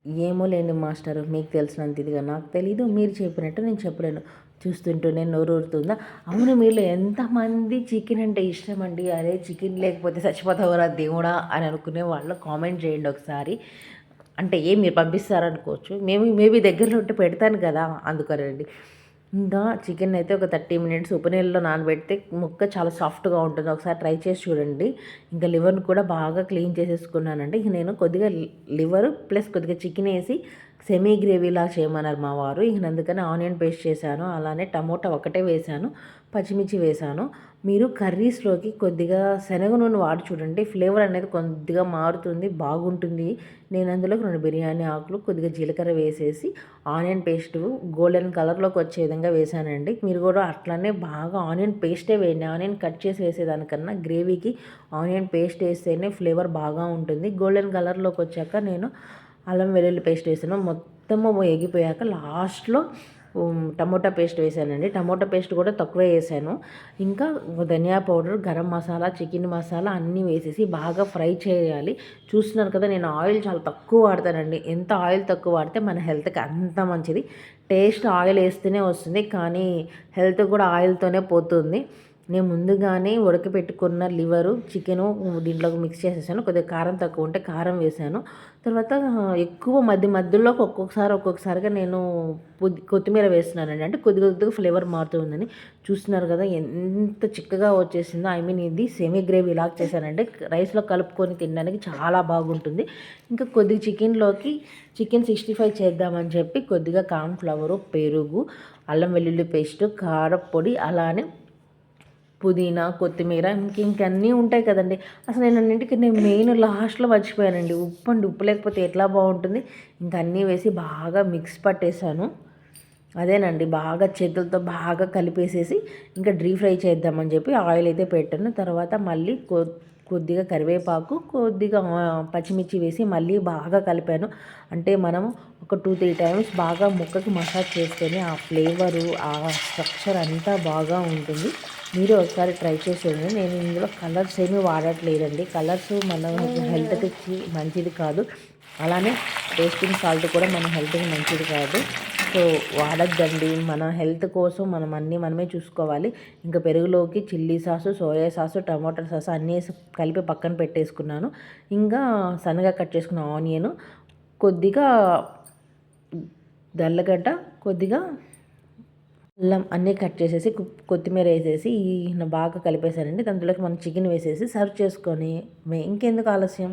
ఏమో లేండి మాస్టరు, మీకు తెలిసినంత ఇదిగా నాకు తెలీదు, మీరు చెప్పినట్టు నేను చెప్పలేను. చూస్తుంటేనే నోరూరుతుందా? అవును, మీలో ఎంతమంది చికెన్ అంటే ఇష్టమండి? అరే చికెన్ లేకపోతే చచ్చిపోతావురా దేవుడా అని అనుకునే వాళ్ళు కామెంట్ చేయండి ఒకసారి. అంటే మీరు పంపిస్తారనుకోవచ్చు, మేబీ దగ్గరలో ఉంటే పెడతాను కదా, అందుకనండి. ఇంకా చికెన్ అయితే ఒక 30 మినిట్స్ ఉప్పు నీళ్ళలో నానబెడితే ముక్క చాలా సాఫ్ట్గా ఉంటుంది. ఒకసారి ట్రై చేసి చూడండి. ఇంకా లివర్ని కూడా బాగా క్లీన్ చేసేసుకున్నానండి. ఇక నేను కొద్దిగా లివర్ ప్లస్ కొద్దిగా చికెన్ వేసి సెమీ గ్రేవీలా చేయమన్నారు మా వారు. ఇక అందుకని ఆనియన్ పేస్ట్ చేశాను, అలానే టమోటా ఒకటే వేశాను, పచ్చిమిర్చి వేశాను. మీరు కర్రీస్లోకి కొద్దిగా శనగ నూనె వాడి చూడండి, ఫ్లేవర్ అనేది కొద్దిగా మారుతుంది, బాగుంటుంది. నేను అందులోకి 2 బిర్యానీ ఆకులు, కొద్దిగా జీలకర్ర వేసేసి ఆనియన్ పేస్ట్ గోల్డెన్ కలర్లోకి వచ్చే విధంగా వేసానండి. మీరు కూడా అట్లనే బాగా ఆనియన్ పేస్టే వేయండి. ఆనియన్ కట్ చేసి వేసేదానికన్నా గ్రేవీకి ఆనియన్ పేస్ట్ వేస్తేనే ఫ్లేవర్ బాగా ఉంటుంది. గోల్డెన్ కలర్లోకి వచ్చాక నేను అల్లం వెల్లుల్లి పేస్ట్ వేసాను. మొత్తము ఎగిపోయాక లాస్ట్లో టమోటా పేస్ట్ వేసానండి. టమోటా పేస్ట్ కూడా తక్కువే వేసాను. ఇంకా ధనియా పౌడర్, గరం మసాలా, చికెన్ మసాలా అన్నీ వేసేసి బాగా ఫ్రై చేయాలి. చూస్తున్నారు కదా, నేను ఆయిల్ చాలా తక్కువ వాడతానండి. ఎంత ఆయిల్ తక్కువ వాడితే మన హెల్త్కి అంత మంచిది. టేస్ట్ ఆయిల్ వేస్తేనే వస్తుంది, కానీ హెల్త్ కూడా ఆయిల్తోనే పోతుంది. నేను ముందుగానే ఉడకపెట్టుకున్న లివరు, చికెను దీంట్లోకి మిక్స్ చేసేసాను. కొద్దిగా కారం తక్కువ ఉంటే కారం వేసాను. తర్వాత ఎక్కువ మధ్యలోకి ఒక్కొక్కసారిగా నేను కొత్తిమీర వేస్తున్నానండి. అంటే కొద్దిగా ఫ్లేవర్ మారుతుందని. చూస్తున్నారు కదా ఎంత చిక్కగా వచ్చేసిందో. ఇది సెమీ గ్రేవీ లాగా చేశానండి. రైస్లో కలుపుకొని తినడానికి చాలా బాగుంటుంది. ఇంకా కొద్దిగా చికెన్ 65 చేద్దామని చెప్పి కొద్దిగా కార్న్ ఫ్లవరు, పెరుగు, అల్లం వెల్లుల్లి పేస్టు, కారపొడి, అలానే పుదీనా, కొత్తిమీర ఇంకన్నీ ఉంటాయి కదండి. అసలు నేను మెయిన్ లాస్ట్లో మర్చిపోయానండి, ఉప్పు లేకపోతే ఎట్లా బాగుంటుంది. ఇంక అన్నీ వేసి బాగా మిక్స్ పట్టేశాను. అదేనండి, బాగా చేతులతో బాగా కలిపేసేసి ఇంకా డీప్ ఫ్రై చేద్దామని చెప్పి ఆయిల్ అయితే పెట్టాను. తర్వాత మళ్ళీ కొద్దిగా కరివేపాకు, కొద్దిగా పచ్చిమిర్చి వేసి మళ్ళీ బాగా కలిపాను. అంటే మనం ఒక 2-3 టైమ్స్ బాగా ముక్కకి మసాజ్ చేస్తేనే ఆ ఫ్లేవరు, ఆ స్ట్రక్చర్ అంతా బాగా ఉంటుంది. మీరు ఒకసారి ట్రై చేసేయండి. నేను ఇందులో కలర్స్ ఏమీ వాడట్లేదండి. కలర్స్ మన హెల్త్కి మంచిది కాదు. అలానే టేస్టింగ్ సాల్ట్ కూడా మన హెల్త్కి మంచిది కాదు. సో వాడద్దండి. మన హెల్త్ కోసం మనమే చూసుకోవాలి. ఇంకా పెరుగులోకి చిల్లీ సాసు, సోయా సాసు, టమాటా సాసు అన్నీ కలిపి పక్కన పెట్టేసుకున్నాను. ఇంకా సన్నగా కట్ చేసుకున్న ఆనియన్, కొద్దిగా దల్లగడ్డ, కొద్దిగా అల్లం అన్నీ కట్ చేసేసి కొత్తిమీర వేసేసి బాగా కలిపేసానండి. దాంట్లోకి మనం చికెన్ వేసేసి సర్వ్ చేసుకొని ఇంకెందుకు ఆలస్యం.